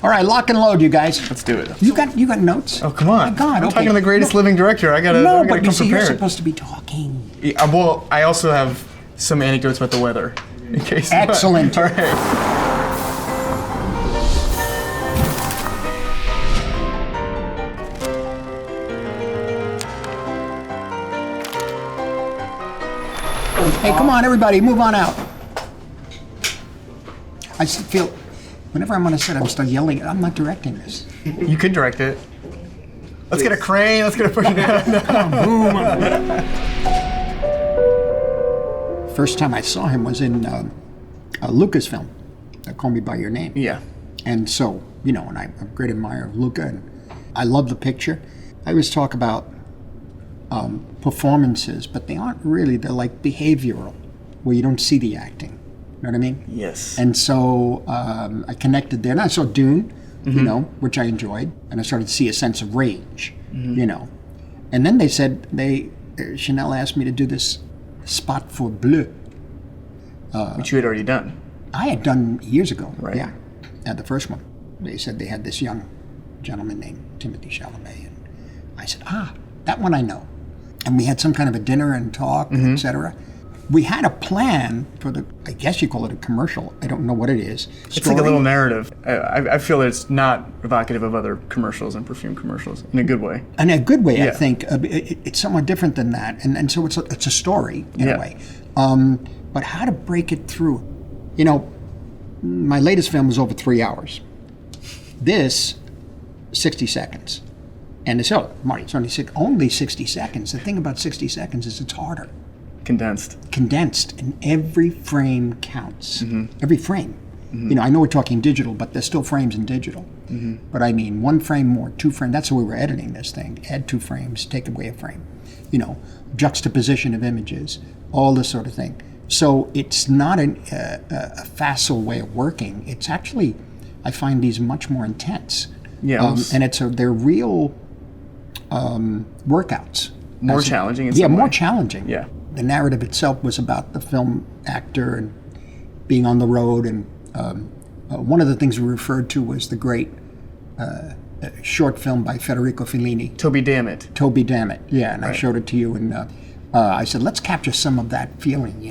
All right, lock and load, you guys. Let's do it. You got notes? Oh, come on. Oh, God, I'm talking to the greatest living director. I gotta No, come but you see, prepared. you're supposed to be talking. Yeah, well, I also have some anecdotes about the weather. In case. Excellent. All right. Hey, come on, everybody, move on out. I feel, whenever I'm on a set, I'm start yelling. I'm not directing this. You could direct it. Let's get a crane. Let's get a push it down. Boom. First time I saw him was in Luca's film, Call Me By Your Name. Yeah. And so, and I'm a great admirer of Luca, and I love the picture. I always talk about performances, but they aren't really, they're like behavioral, where you don't see the acting. You know what I mean? Yes. And so I connected there, and I saw Dune, which I enjoyed, and I started to see a sense of rage, And then they said, Chanel asked me to do this spot for Bleu. Which you had already done. I had done years ago, right. Yeah, at the first one. They said they had this young gentleman named Timothée Chalamet, and I said, that one I know. And we had some kind of a dinner and talk, etc. We had a plan for I guess you call it a commercial. I don't know what it is. It's like a little narrative. I feel that it's not evocative of other commercials and perfume commercials in a good way. In a good way, Yeah. I think. It's somewhat different than that. And so it's a story in a way. But how to break it through. My latest film was over 3 hours. This, 60 seconds. And they said, Marty, it's only 60 seconds. The thing about 60 seconds is it's harder. Condensed, and every frame counts. Every frame. I know we're talking digital, but there's still frames in digital. But I mean, 1 frame more, 2 frames. That's the way we're editing this thing. Add 2 frames, take away a frame. Juxtaposition of images, all this sort of thing. So it's not a facile way of working. It's actually, I find these much more intense. Yeah. And they're real workouts. More challenging in some way. More challenging. Yeah. The narrative itself was about the film actor and being on the road, and one of the things we referred to was the great short film by Federico Fellini. Toby Dammit. Toby Dammit, yeah, and Right. I showed it to you, and I said, let's capture some of that feeling,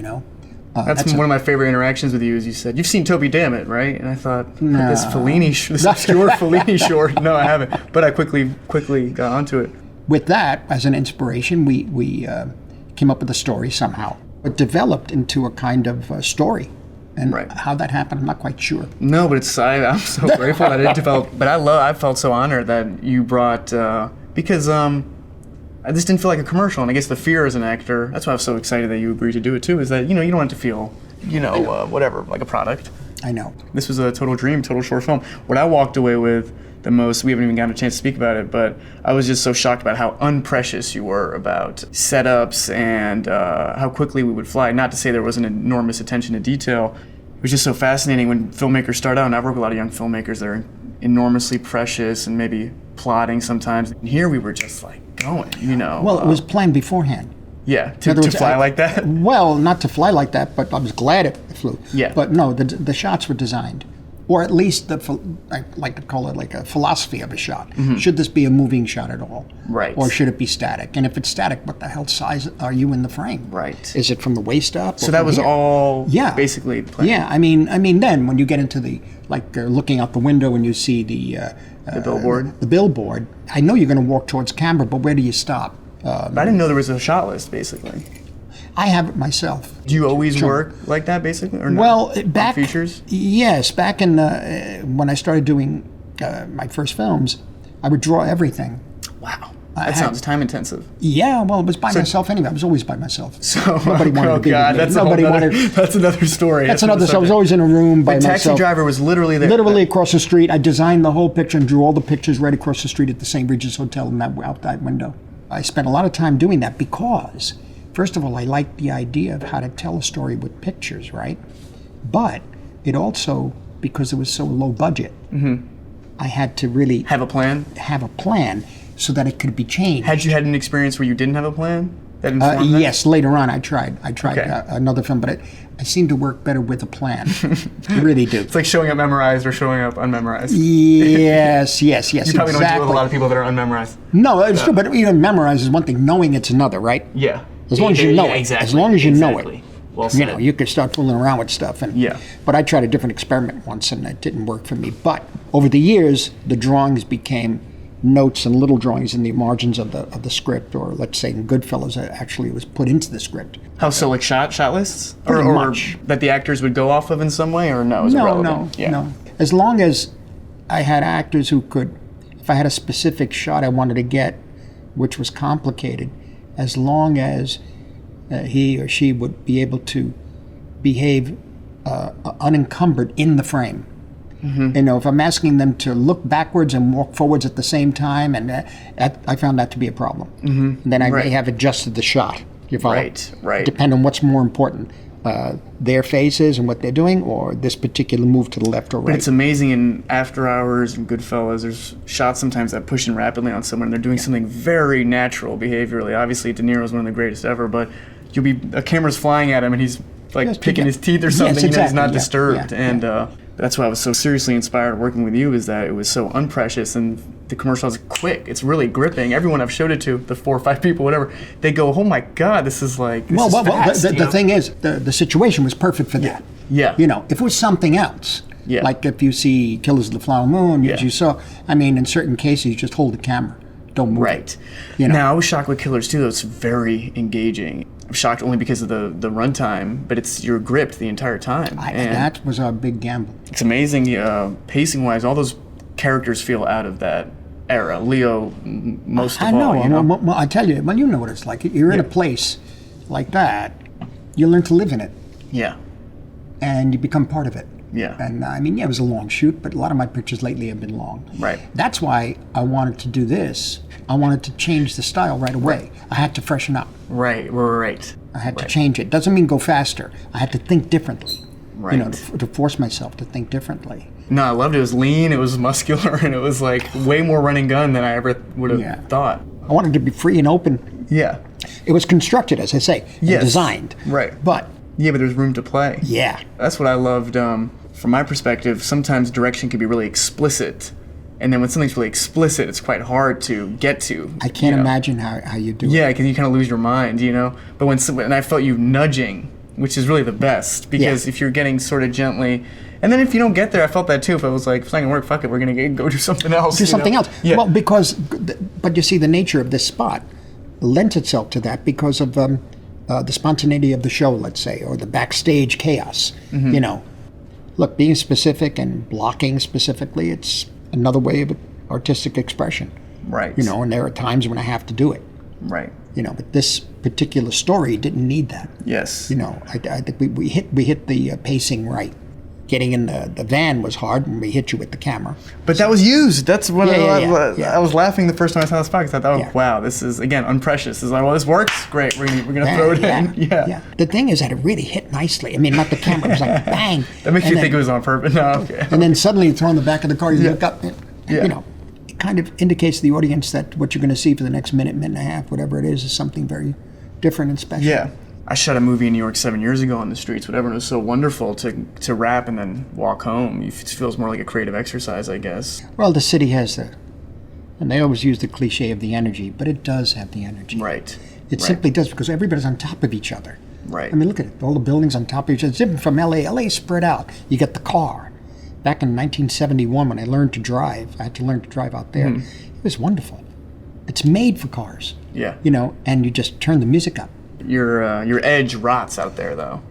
That's one of my favorite interactions with you. Is you said you've seen Toby Dammit, right? And I thought this Fellini, this obscure Fellini short. No, I haven't. But I quickly got onto it. With that as an inspiration, we came up with a story somehow. It developed into a kind of story, and Right. how that happened, I'm not quite sure. No, but I'm so grateful that it developed. But I felt so honored that you brought because this didn't feel like a commercial, and I guess the fear as an actor, that's why I was so excited that you agreed to do it too, is that, you don't want it to feel, whatever, like a product. I know. This was a total dream, total short film. What I walked away with the most, we haven't even gotten a chance to speak about it, but I was just so shocked about how unprecious you were about setups and how quickly we would fly. Not to say there wasn't enormous attention to detail. It was just so fascinating when filmmakers start out, and I've worked with a lot of young filmmakers that are enormously precious and maybe plotting sometimes. And here we were just like going, Well, it was planned beforehand. Yeah, to fly like that? Well, not to fly like that, but I was glad it flew. Yeah. But no, the shots were designed. Or at least, I like to call it like a philosophy of a shot. Should this be a moving shot at all? Right. Or should it be static? And if it's static, what the hell size are you in the frame? Right. Is it from the waist up? So that was here? all Yeah. basically planned. Yeah, I mean, then when you get into the, looking out the window and you see the billboard? The billboard, I know you're going to walk towards camera, but where do you stop? But I didn't know there was a shot list, basically. I have it myself. Do you always work like that, basically, or no? Well, back on features. Yes, back in when I started doing my first films, I would draw everything. Wow, that sounds time intensive. Yeah, well, it was by myself anyway. I was always by myself. So nobody wanted to be with me. that's Nobody another, wanted. That's another story. That's another. So I was always in a room by myself. The taxi driver was literally there. Literally across the street. I designed the whole picture and drew all the pictures right across the street at the St. Regis Hotel and out that window. I spent a lot of time doing that because, first of all, I liked the idea of how to tell a story with pictures, right? But it also, because it was so low budget, I had to really have a plan so that it could be changed. Had you had an experience where you didn't have a plan? that informed that? Yes, later on I tried Okay. another film, but I seem to work better with a plan. I really do. It's like showing up memorized or showing up unmemorized. Yes, You probably exactly. don't deal with a lot of people that are unmemorized. No, it's true, but even memorize is one thing. Knowing it's another, right? Yeah. As long as you know it. Exactly. As long as you know it. Well You said. know, you could start fooling around with stuff. Yeah. But I tried a different experiment once, and it didn't work for me. But over the years, the drawings became notes and little drawings in the margins of the script, or let's say in Goodfellas, actually it was put into the script. How so, like shot lists? Pretty or much. that the actors would go off of in some way, or no? Is it No, relevant? no. As long as I had actors who could, if I had a specific shot I wanted to get, which was complicated, as long as he or she would be able to behave unencumbered in the frame. Mm-hmm. You know, if I'm asking them to look backwards and walk forwards at the same time, and I found that to be a problem. Mm-hmm. And then I may have adjusted the shot. You follow? Right. Depend on what's more important, their faces and what they're doing, or this particular move to the left or right. But it's amazing in After Hours and Goodfellas, there's shots sometimes that push in rapidly on someone, and they're doing something very natural behaviorally. Obviously, De Niro's one of the greatest ever, but a camera's flying at him, and he's like Yes, picking yeah. his teeth or Yes, something. You know, he's exactly. not Yeah, disturbed. yeah, And that's why I was so seriously inspired working with you, is that it was so unprecious, and the commercial is quick. It's really gripping. Everyone I've showed it to, the 4 or 5 people, whatever, they go, "Oh my God, this is fast." The thing is, the situation was perfect for that. Yeah. You know, if it was something else, Yeah. like if you see Killers of the Flower Moon, as Yeah. you saw, I mean, in certain cases, you just hold the camera, don't move Right. it. You know? Now, I was shocked with Killers too. It's very engaging. I'm shocked only because of the runtime, but you're gripped the entire time. And that was our big gamble. it's amazing, pacing-wise, all those characters feel out of that era. Leo, most I of know. all, you know? Well, I tell you, well, you know what it's like. You're in a place like that, you learn to live in it, Yeah, and you become part of it. yeah. And I mean, yeah, it was a long shoot, but a lot of my pictures lately have been long. Right. That's why I wanted to do this. I wanted to change the style right away. I had to freshen up. Right. I had to change it. Doesn't mean go faster. I had to think differently. Right. You know, to force myself to think differently. No, I loved it. It was lean, it was muscular, and it was like way more running gun than I ever would have thought. I wanted to be free and open. Yeah. It was constructed, as I say, and Yes. designed. Right. But Yeah, but there's room to play. yeah, That's what I loved. From my perspective, sometimes direction can be really explicit, and then when something's really explicit, it's quite hard to get to. I can't you know? imagine how you do it. Yeah, because you kind of lose your mind, you know. But and I felt you nudging, which is really the best, because if you're getting sort of gently, and then if you don't get there, I felt that too. If I was like, if it's not gonna work, fuck it, we're gonna go do something else. Do something else. Yeah. Well, but you see, the nature of this spot lends itself to that because of the spontaneity of the show, let's say, or the backstage chaos. Mm-hmm. You know, look, being specific and blocking specifically, it's another way of artistic expression. Right. You know, and there are times when I have to do it. Right. You know, but this particular story didn't need that. Yes. You know, I think we hit the pacing right. Getting in the van was hard when we hit you with the camera. But that was used. That's what Yeah. I was laughing the first time I saw this podcast. I thought, Yeah. wow, this is again unprecious. It's like, well, this works. Great. We're gonna throw it in. Yeah. The thing is that it really hit nicely. I mean, not the camera. It was like bang. That makes And you then- think it was on purpose. No, okay. And then suddenly you throw in the back of the car. You look up. And, Yeah. You know, it kind of indicates to the audience that what you're going to see for the next minute and a half, whatever it is something very different and special. Yeah. I shot a movie in New York 7 years ago on the streets, whatever, and it was so wonderful to wrap and then walk home. It feels more like a creative exercise, I guess. Well, the city has and they always use the cliche of the energy, but it does have the energy. Right. It simply does, because everybody's on top of each other. Right. I mean, look at it. All the buildings on top of each other. It's different from LA. LA is spread out. You get the car. Back in 1971, when I learned to drive, I had to learn to drive out there. It was wonderful. It's made for cars. Yeah. You know, and you just turn the music up. Your edge rots out there, though.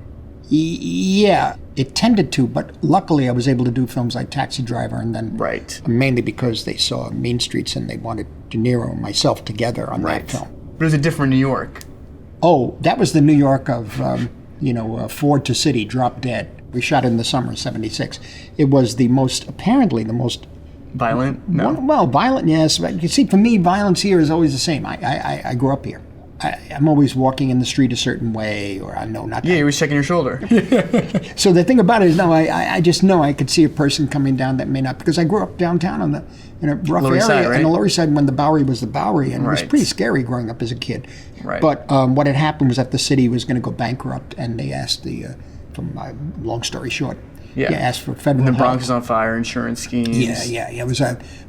Yeah, it tended to, but luckily I was able to do films like Taxi Driver, and then Right. mainly because they saw Mean Streets and they wanted De Niro and myself together on that film. But it was a different New York. Oh, that was the New York of, Ford to City, Drop Dead. We shot it in the summer of '76. It was apparently the most Violent? No. well, violent, yes. But you see, for me, violence here is always the same. I grew up here. I'm always walking in the street a certain way, or I know not. Yeah, he was checking your shoulder. So the thing about it is, no, I just know I could see a person coming down that may not, because I grew up downtown in a rough Lower area, Side, right? in the Lower East Side when the Bowery was the Bowery, and it was Right. pretty scary growing up as a kid. Right. But what had happened was that the city was going to go bankrupt, and they asked from my long story short, Yeah. asked for federal The help. Bronx is on fire, insurance schemes. Yeah. It was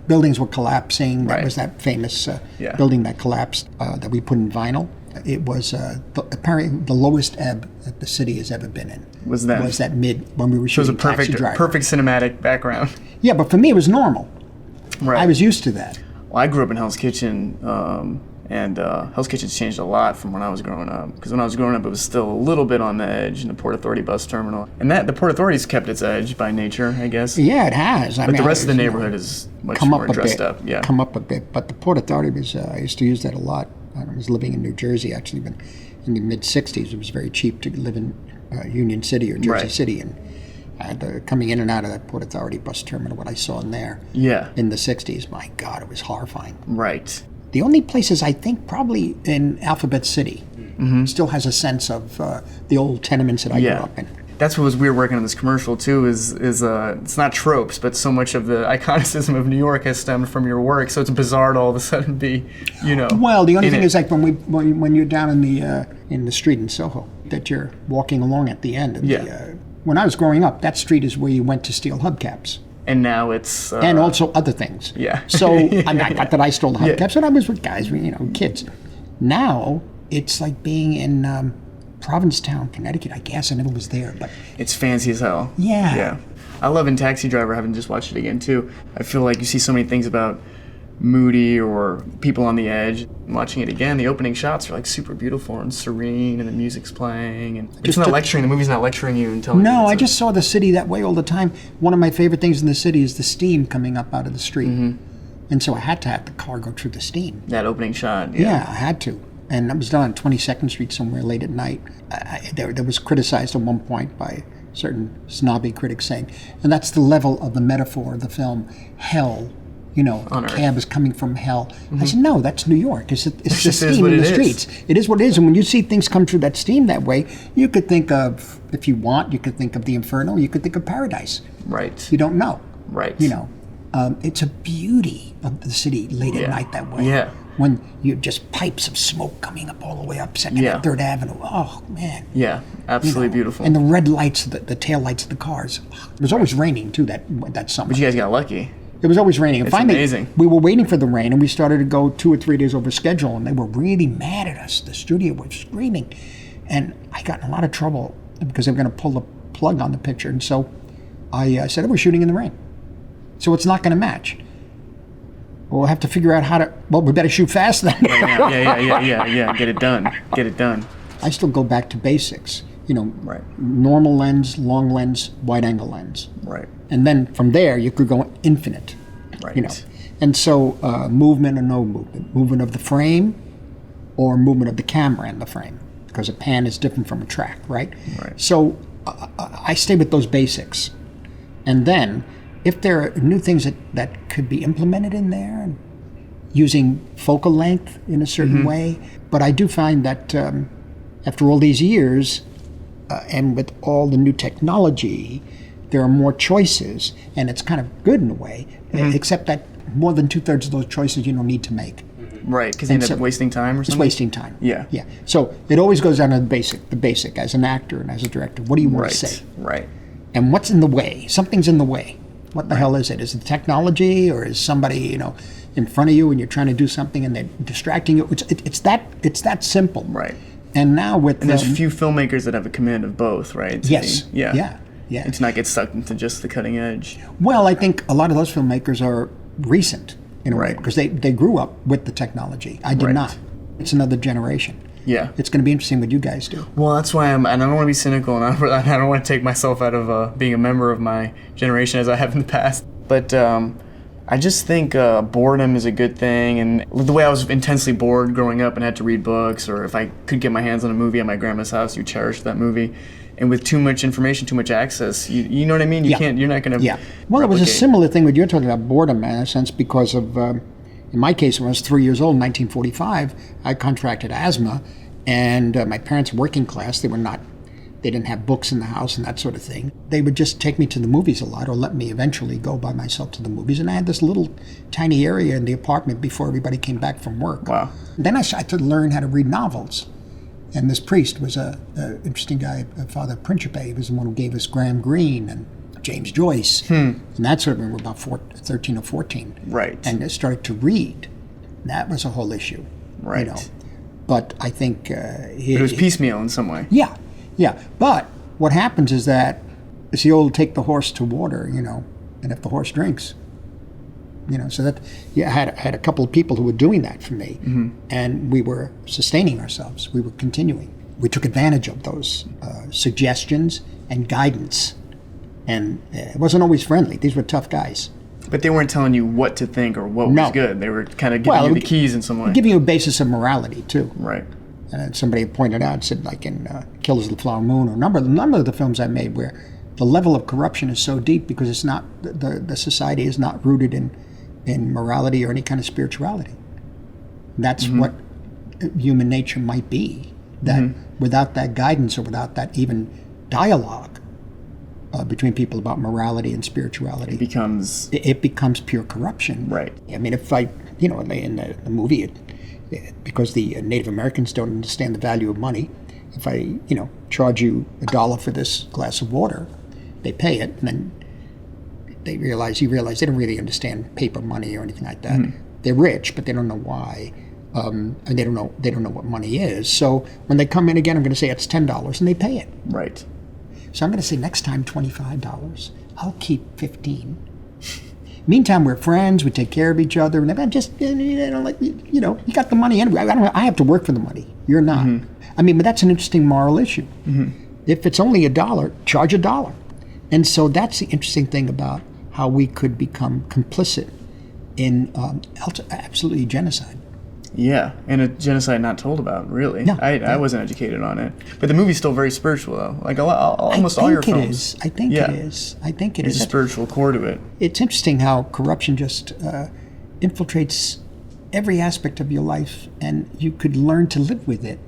buildings were collapsing. That Right. was that famous Yeah. building that collapsed that we put in vinyl. It was apparently the lowest ebb that the city has ever been in. Was that when we were So it was shooting a Taxi Driver. perfect cinematic background. Yeah, but for me it was normal. Right. I was used to that. Well, I grew up in Hell's Kitchen, and Hell's Kitchen's changed a lot from when I was growing up. Because when I was growing up, it was still a little bit on the edge in the Port Authority bus terminal. And the Port Authority's kept its edge by nature, I guess. Yeah, it has. But the rest of the neighborhood is much more dressed up. Yeah. Come up a bit. But the Port Authority was, I used to use that a lot. I was living in New Jersey, actually, but in the mid-'60s, it was very cheap to live in Union City or Jersey Right. City. And coming in and out of that Port Authority bus terminal, what I saw in there Yeah. in the 60s, my God, it was horrifying. Right. The only places I think probably in Alphabet City still has a sense of the old tenements that I grew up in. That's what was weird working on this commercial too. Is it's not tropes, but so much of the iconicism of New York has stemmed from your work. So it's bizarre to all of a sudden be, Well, the only thing it. is like when you're down in the street in Soho, that you're walking along at the end. Of when I was growing up, that street is where you went to steal hubcaps. And now it's And also other things. Yeah. So not that I stole the hubcaps, but I was with guys, kids. Now it's like being in Provincetown, Connecticut. I guess I never was there, but it's fancy as hell. Yeah. Yeah. I love in Taxi Driver, having just watched it again too. I feel like you see so many things about moody or people on the edge. Watching it again, the opening shots are like super beautiful and serene, and the music's playing, and it's not lecturing. The movie's not lecturing you and telling you. No, I just saw the city that way all the time. One of my favorite things in the city is the steam coming up out of the street, and so I had to have the car go through the steam. That opening shot. Yeah, I had to. And I was down on 22nd Street somewhere late at night. There was criticized at one point by certain snobby critics saying, and that's the level of the metaphor of the film, hell. On The Earth. cab is coming from hell. I said, no, that's New York. It's the just is steam what in the it is. streets. It is what it is. And when you see things come through that steam that way, you could think of, if you want, you could think of the Inferno, you could think of Paradise. Right. You don't know. Right. It's a beauty of the city late at night that way. Yeah. When you just pipes of smoke coming up all the way up 2nd Yeah. and 3rd Avenue. Oh, man. Yeah. Absolutely beautiful. And the red lights, the tail lights of the cars. It was always raining, too, that summer. But you guys got lucky. It was always raining. And It's finally, amazing. we were waiting for the rain, and we started to go 2 or 3 days over schedule, and they were really mad at us. The studio was screaming. And I got in a lot of trouble because they were going to pull the plug on the picture. And so I said, we're shooting in the rain. So it's not going to match. We'll have to figure out how to, we better shoot fast then. Yeah. Get it done. I still go back to basics. Right. Normal lens, long lens, wide angle lens. Right. And then from there, you could go infinite. Right. And so movement or no movement of the frame or movement of the camera in the frame, because a pan is different from a track, right? Right. So I stay with those basics. And then if there are new things that could be implemented in there, and using focal length in a certain way, but I do find that after all these years, and with all the new technology, there are more choices, and it's kind of good in a way, except that more than 2/3 of those choices you don't need to make. Right, because you end up wasting time or It's something? wasting time. Yeah. Yeah. So it always goes down to the basic as an actor and as a director. What do you want Right. to say? Right. And what's in the way? Something's in the way. What the hell is it? Is it technology, or is somebody, in front of you and you're trying to do something and they're distracting you? It's that simple. Right. And now with And there's few filmmakers that have a command of both, right? Yes. Yeah. Yeah. And to not get stuck into just the cutting edge. Well, I think a lot of those filmmakers are recent in a way, Right. because they grew up with the technology. I did Right. not. It's another generation. Yeah. It's going to be interesting what you guys do. Well, that's why and I don't want to be cynical, and I don't want to take myself out of being a member of my generation as I have in the past. But I just think boredom is a good thing, and the way I was intensely bored growing up and had to read books, or if I could get my hands on a movie at my grandma's house, you cherished that movie. And with too much information, too much access, you know what I mean? You're not going to Yeah. Well, it was a similar thing with you're talking about boredom, in a sense, because of In my case, when I was 3 years old in 1945, I contracted asthma, and my parents were working class. They didn't have books in the house and that sort of thing. They would just take me to the movies a lot, or let me eventually go by myself to the movies. And I had this little tiny area in the apartment before everybody came back from work. Wow. Then I started to learn how to read novels. And this priest was a interesting guy, Father Principe. He was the one who gave us Graham Greene and James Joyce. And that sort of when we were about 13 or 14. Right. And I started to read. That was a whole issue. Right. You know. But I think... it was piecemeal in some way. Yeah. Yeah, but what happens is that it's the old take the horse to water, you know, and if the horse drinks, you know, so that I had a couple of people who were doing that for me, and we were sustaining ourselves. We were continuing. We took advantage of those suggestions and guidance, and it wasn't always friendly. These were tough guys. But they weren't telling you what to think or what was good. They were kind of giving you the keys in some way. Giving you a basis of morality, too. Right. And somebody pointed out, said, like in Killers of the Flower Moon, or a number of the films I made where the level of corruption is so deep because it's not the society is not rooted in morality or any kind of spirituality. That's what human nature might be. That without that guidance or without that even dialogue between people about morality and spirituality, it becomes pure corruption. Right. I mean, if I, you know, in the movie, because the Native Americans don't understand the value of money, if I, you know, charge you $1 for this glass of water, they pay it, and then you realize they don't really understand paper money or anything like that. They're rich, but they don't know why, and they don't know what money is. So when they come in again, I'm going to say it's $10, and they pay it. Right. So I'm going to say next time $25. I'll keep $15. Meantime, we're friends. We take care of each other, and I'm just, you know, like, you know, you got the money anyway. I have to work for the money. You're not. I mean, but that's an interesting moral issue. If it's only $1, charge $1. And so that's the interesting thing about how we could become complicit in absolutely genocide. Yeah, and a genocide not told about, really. No, I wasn't educated on it. But the movie's still very spiritual, though. Like almost all your films. I think it is. There's a spiritual core to it. It's interesting how corruption just infiltrates every aspect of your life, and you could learn to live with it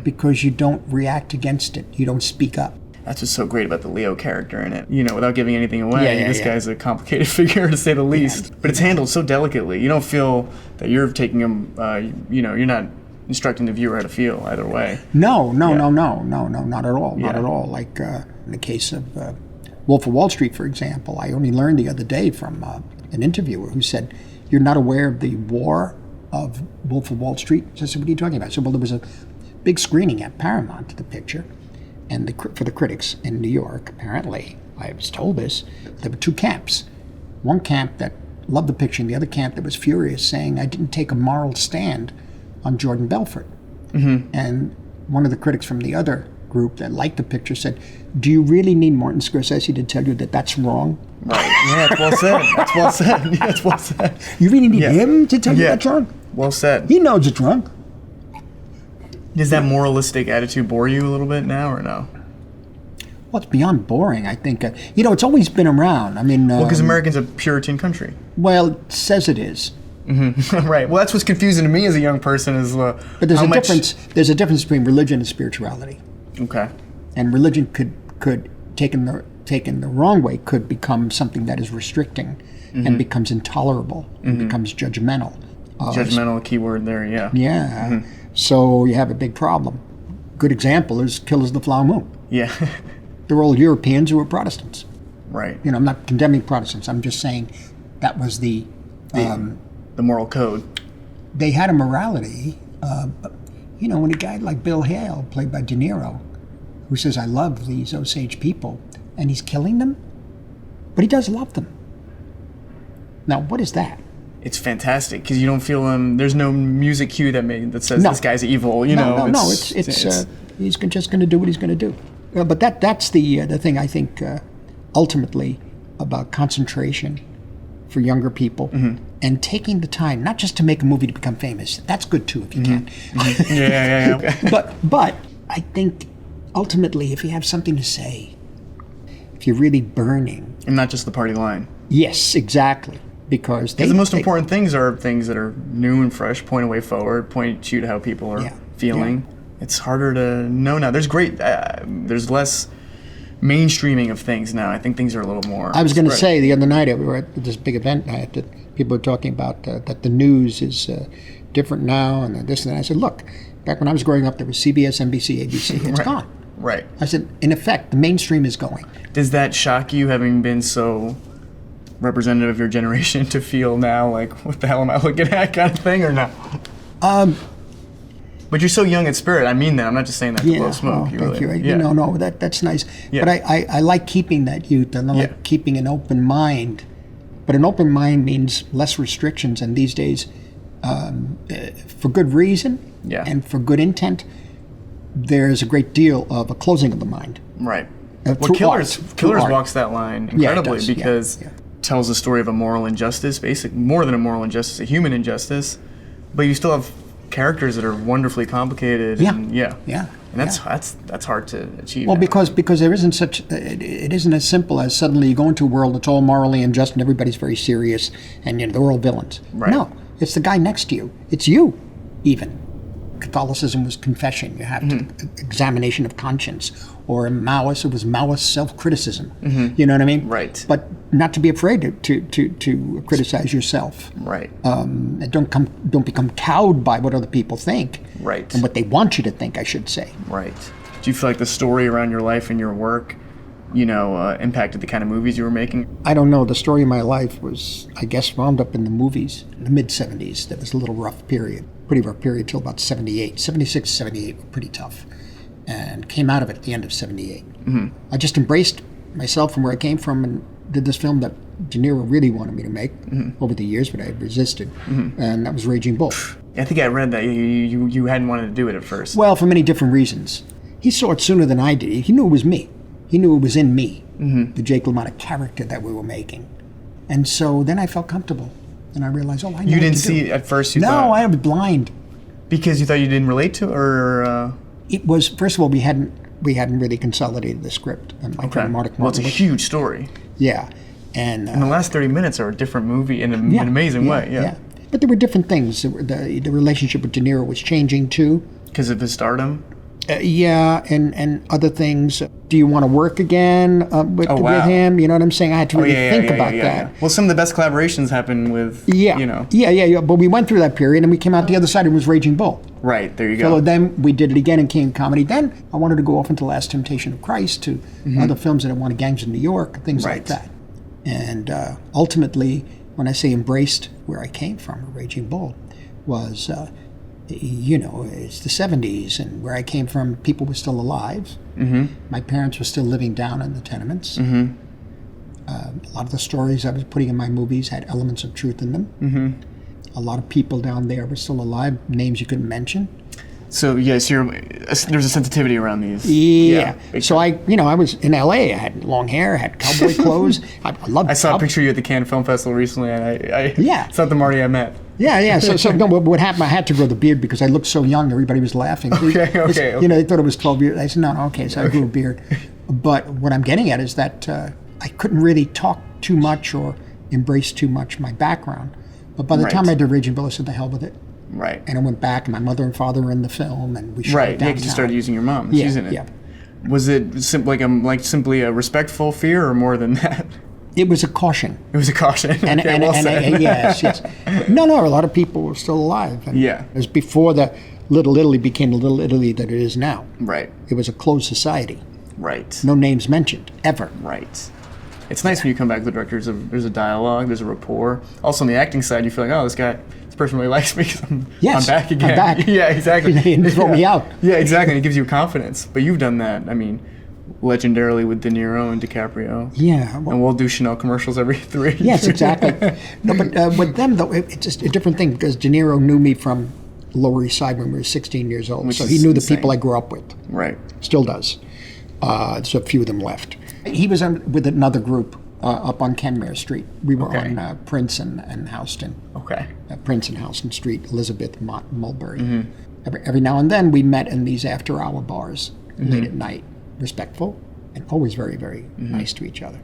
because you don't react against it. You don't speak up. That's what's so great about the Leo character in it. You know, without giving anything away, this guy's a complicated figure, to say the least. But it's handled so delicately. You don't feel that you're taking him, you know, you're not instructing the viewer how to feel either way. No, not at all. Not at all. Like in the case of Wolf of Wall Street, for example, I only learned the other day from an interviewer who said, "You're not aware of the war of Wolf of Wall Street?" So I said, "What are you talking about?" So, well, there was a big screening at Paramount of the picture. And for the critics in New York, apparently, I was told this, there were two camps. One camp that loved the picture, and the other camp that was furious, saying, I didn't take a moral stand on Jordan Belfort. And one of the critics from the other group that liked the picture said, do you really need Martin Scorsese to tell you that that's wrong? Right. Yeah, it's well said. That's well said. Yeah, it's well said. You really need him to tell you that's wrong? Well said. He knows it's wrong. Does that moralistic attitude bore you a little bit now, or no? Well, it's beyond boring, I think. You know, it's always been around. I mean... well, because America's a Puritan country. Well, it says it is. Right. Well, that's what's confusing to me as a young person is but there's a difference. There's a difference between religion and spirituality. Okay. And religion could taken the wrong way, could become something that is restricting and becomes intolerable and becomes judgmental. Judgmental, keyword there, yeah. Yeah. So you have a big problem. Good example is Killers of the Flower Moon. Yeah. They're all Europeans who were Protestants. Right. You know, I'm not condemning Protestants. I'm just saying that was the moral code. They had a morality. But, you know, when a guy like Bill Hale, played by De Niro, who says, I love these Osage people, and he's killing them, but he does love them. Now, what is that? It's fantastic because you don't feel there's no music cue that says this guy's evil. You know, it's he's just going to do what he's going to do. But that's the thing I think ultimately about concentration for younger people and taking the time not just to make a movie to become famous. That's good too if you can. Yeah. But I think ultimately if you have something to say, if you're really burning, and not just the party line. Yes, exactly. because the most important things are things that are new and fresh, point a way forward, point you to how people are feeling. Yeah. It's harder to know now. There's there's less mainstreaming of things now. I think things are a little more. I was going to say the other night we were at this big event. People were talking about that the news is different now and this and that. I said, look, back when I was growing up, there was CBS, NBC, ABC. It's gone. Right. I said, in effect, the mainstream is going. Does that shock you, having been so representative of your generation, to feel now like, what the hell am I looking at, kind of thing, or no? But you're so young at spirit. I mean that. I'm not just saying that to blow smoke. Thank you. No, that's nice. Yeah. But I like keeping that youth, and I like keeping an open mind. But an open mind means less restrictions, and these days, for good reason and for good intent, there's a great deal of a closing of the mind. Right. Well, Killers walks that line incredibly because it tells the story of a moral injustice, more than a moral injustice, a human injustice, but you still have characters that are wonderfully complicated. And that's hard to achieve. Well, because there isn't it isn't as simple as suddenly you go into a world that's all morally unjust and everybody's very serious and they're all villains. Right. No, it's the guy next to you. It's you, even. Catholicism was confession. You have examination of conscience. Or in Maoist, it was Maoist self-criticism. You know what I mean? Right. But not to be afraid to criticize yourself. Right. And don't become cowed by what other people think. Right. And what they want you to think, I should say. Right. Do you feel like the story around your life and your work, impacted the kind of movies you were making? I don't know. The story of my life was, I guess, wound up in the movies in the mid-'70s. That was a little rough period. Pretty rough period till about 78. 76, 78 were pretty tough. And came out of it at the end of 78. I just embraced myself from where I came from and did this film that De Niro really wanted me to make over the years, but I had resisted. And that was Raging Bull. I think I read that you hadn't wanted to do it at first. Well, for many different reasons. He saw it sooner than I did. He knew it was me. He knew it was in me, the Jake LaMotta character that we were making. And so then I felt comfortable. And I realized, I know you didn't see it at first, No, I was blind. Because you thought you didn't relate to it, or? It was, first of all, we hadn't really consolidated the script. And my friend Mark well, it's a huge story. Yeah. And the last 30 minutes are a different movie in an amazing way. Yeah. But there were different things. The relationship with De Niro was changing too. Because of his stardom? And other things. Do you want to work again with him? You know what I'm saying? I had to really think about that. Yeah. Well, some of the best collaborations happen with, Yeah. But we went through that period and we came out the other side and it was Raging Bull. Right, there you go. So then we did it again in King Comedy. Then I wanted to go off into Last Temptation of Christ, to other films that I wanted, Gangs of New York, things like that. And ultimately, when I say embraced where I came from, Raging Bull, was... it's the 70s, and where I came from, people were still alive. My parents were still living down in the tenements. A lot of the stories I was putting in my movies had elements of truth in them. A lot of people down there were still alive, names you couldn't mention. So, yes, there's a sensitivity around these. Yeah. So I was in L.A. I had long hair, I had cowboy clothes. I loved. I saw a picture of you at the Cannes Film Festival recently, and it's not the Marty I met. Yeah. So no, what happened? I had to grow the beard because I looked so young. Everybody was laughing. Okay. They thought it was 12 years. I said, no, okay. So I grew a beard. But what I'm getting at is that I couldn't really talk too much or embrace too much my background. But by the time I did Raging Bull, I said, the hell with it. Right. And I went back, and my mother and father were in the film, and we shot it downtown. Because you started using your mom. She's in it. Yeah. Was it simply a respectful fear, or more than that? It was a caution. It was a caution. Yes. No, a lot of people were still alive. And it was before the Little Italy became the Little Italy that it is now. Right. It was a closed society. Right. No names mentioned, ever. Right. It's nice when you come back to the director. There's a dialogue, there's a rapport. Also on the acting side, you feel like, this person really likes me because I'm back again. I'm back. Yeah, exactly. He didn't throw me out. Yeah, exactly. And it gives you confidence. But you've done that, legendarily with De Niro and DiCaprio. Yeah. Well, and we'll do Chanel commercials every 3 years. Yes, exactly. No, but with them, though, it's just a different thing because De Niro knew me from Lower East Side when we were 16 years old. So he knew the people I grew up with. Right. Still does. So a few of them left. He was with another group up on Kenmare Street. We were on Prince and Houston. Okay. Prince and Houston Street, Elizabeth, Mulberry. Every now and then we met in these after-hour bars late at night, respectful and always very, very nice to each other.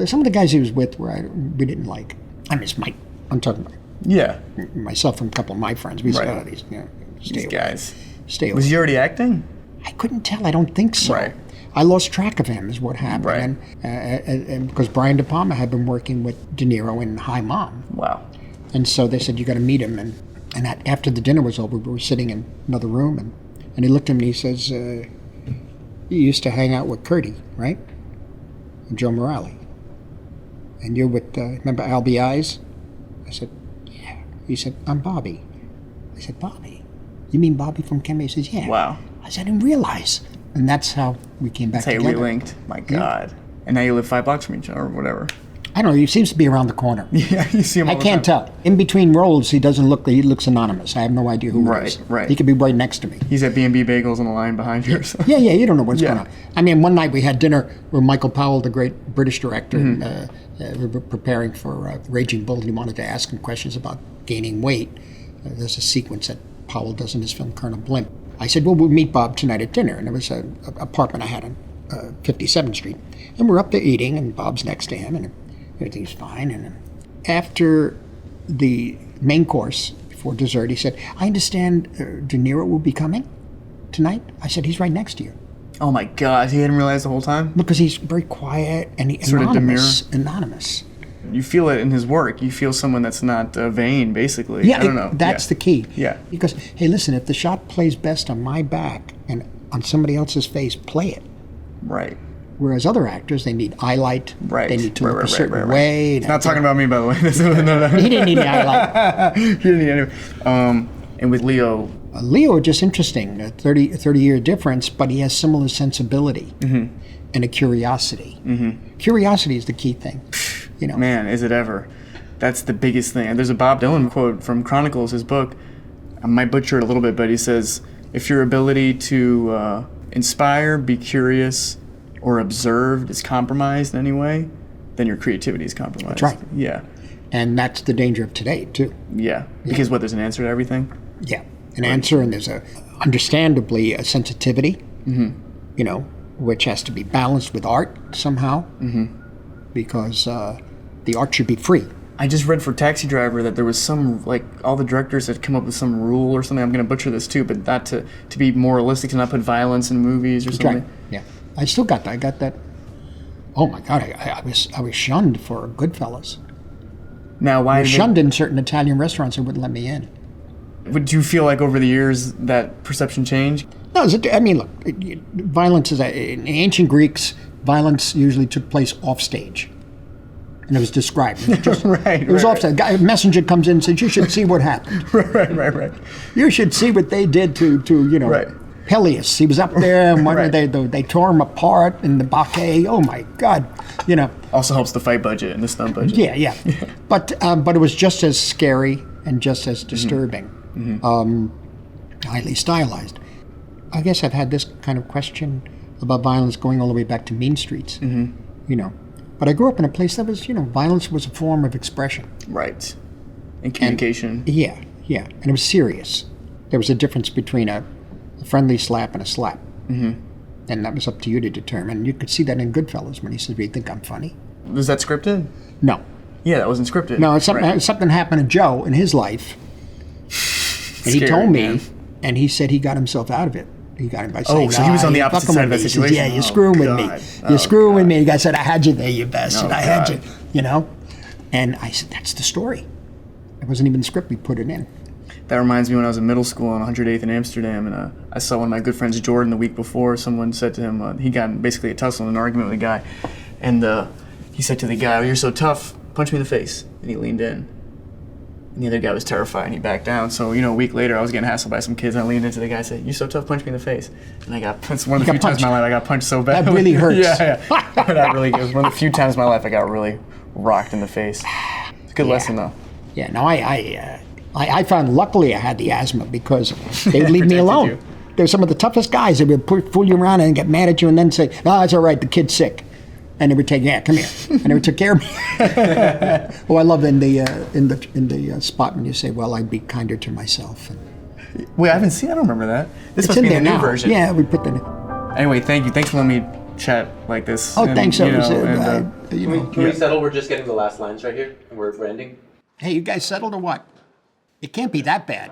Some of the guys he was with we didn't like. I mean, I'm talking about Yeah. myself and a couple of my friends. We said, Right. oh, these, stay These away. guys. Stay away. Was he already acting? I couldn't tell. I don't think so. Right. I lost track of him is what happened. Right. And because Brian De Palma had been working with De Niro in High Mom. Wow. And so they said, you got to meet him. And after the dinner was over, we were sitting in another room. And he looked at me and he says, you used to hang out with Curdy, right? And Joe Morale. And you're with, remember Albie Eyes? I said, yeah. He said, I'm Bobby. I said, Bobby? You mean Bobby from Kemba? He says, yeah. Wow. I said, I didn't realize. And that's how we came back That's how together. we linked. My God. And now you live 5 blocks from each other or whatever. I don't know. He seems to be around the corner. Yeah, you see him all I the can't time. tell. In between roles, he looks anonymous. I have no idea who he is. Right. He could be right next to me. He's at B&B Bagels on the line behind you or something. Yeah, you don't know what's Yeah. going on. I mean, one night we had dinner with Michael Powell, the great British director. Mm-hmm. We were preparing for Raging Bull, and he wanted to ask him questions about gaining weight. There's a sequence that Powell does in his film Colonel Blimp. I said, well, we'll meet Bob tonight at dinner. And it was an apartment I had on 57th Street. And we're up there eating, and Bob's next to him, and everything's fine. And after the main course, before dessert, he said, I understand De Niro will be coming tonight. I said, he's right next to you. Oh my God, he hadn't realized the whole time? Because he's very quiet and he's Sort of anonymous. You feel it in his work. You feel someone that's not vain, basically. Yeah, I don't know. That's the key. Yeah. Because, hey, listen, if the shot plays best on my back and on somebody else's face, play it. Right. Whereas other actors, they need eye light. Right. They need to look Right. a certain way. Not talking about me, by the way. No. He didn't need the eye light. He didn't need any. And with Leo, Leo, just interesting, a 30-year difference, but he has similar sensibility and a curiosity. Curiosity is the key thing. You know. man, is it ever. That's the biggest thing. And there's a Bob Dylan quote from Chronicles, his book. I might butcher it a little bit, but he says, if your ability to inspire, be curious, or observed is compromised in any way, then your creativity is compromised. That's right. Yeah. And that's the danger of today, too. Yeah. Because what, there's an answer to everything? Yeah, an answer, and there's understandably a sensitivity, you know, which has to be balanced with art somehow, because the art should be free. I just read for Taxi Driver that there was some, like, all the directors had come up with some rule or something. I'm going to butcher this too, but not to be moralistic, to not put violence in movies or something. Right. Yeah, I still got that. I got that. Oh my God, I was shunned for Goodfellas. Now, why I was shunned in certain Italian restaurants that wouldn't let me in. Would you feel like over the years that perception changed? No, I mean, look, violence is in ancient Greeks. Violence usually took place off stage, and it was described. It was just, it was off stage. A messenger comes in and says, "You should see what happened. Right. You should see what they did to you know." Right. Peleus, he was up there, and they tore him apart in the Bacchae. Oh my God, you know. Also helps the fight budget and the stunt budget. Yeah. But it was just as scary and just as disturbing, highly stylized. I guess I've had this kind of question about violence going all the way back to Mean Streets, you know. But I grew up in a place that was, you know, violence was a form of expression. Right. And communication. Yeah, and it was serious. There was a difference between a friendly slap and a slap. And that was up to you to determine. You could see that in Goodfellas when he says, "Do you think I'm funny?" Was that scripted? No. Yeah, that wasn't scripted. No, something happened to Joe in his life. And he told me, and he said he got himself out of it. He got him by saying, so he was on the opposite side of that He says, situation. yeah, you're screwing with me. You're screwing with me. The guy said, I had you there, you bastard. I had you, you know? And I said, that's the story. It wasn't even the script, we put it in. That reminds me when I was in middle school on 108th in Amsterdam, and I saw one of my good friends, Jordan, the week before. Someone said to him, he got in basically a tussle, an argument with a guy, and he said to the guy, "Oh, you're so tough, punch me in the face." And he leaned in. And the other guy was terrified, and he backed down. So, you know, a week later, I was getting hassled by some kids, and I leaned into the guy and said, "You're so tough, punch me in the face." And I got, it's one of the few times in my life I got punched so bad. That really hurts. Yeah. It was one of the few times in my life I got really rocked in the face. It's a good lesson, though. Yeah, no, I found, luckily I had the asthma because they'd leave me alone. You. They're some of the toughest guys. They would fool you around and get mad at you and then say, "Oh, it's all right, the kid's sick." And they would take, "Yeah, come here." And they would take care of me. Oh, I love in the spot when you say, "Well, I'd be kinder to myself." And Wait, I haven't seen. I don't remember that. This it's must in be there the new now. version. Yeah, we put that in. Anyway, thank you. Thanks for letting me chat like this. Oh, thanks. You Can know, we Can we settle? We're just getting the last lines right here, and we're ending. Hey, you guys settled or what? It can't be that bad.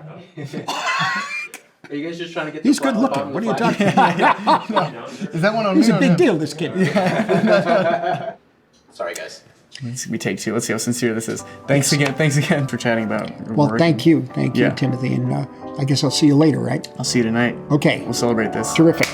Are you guys just trying to get He's good looking. What are you talking about? Is that one on He's me a or big no? deal, this kid. Sorry, guys. We take two. Let's see how sincere this is. Thanks again for chatting about your Well, work. thank you, Yeah. Timothy, and I guess I'll see you later, right? I'll see you tonight. Okay, We'll celebrate this. terrific.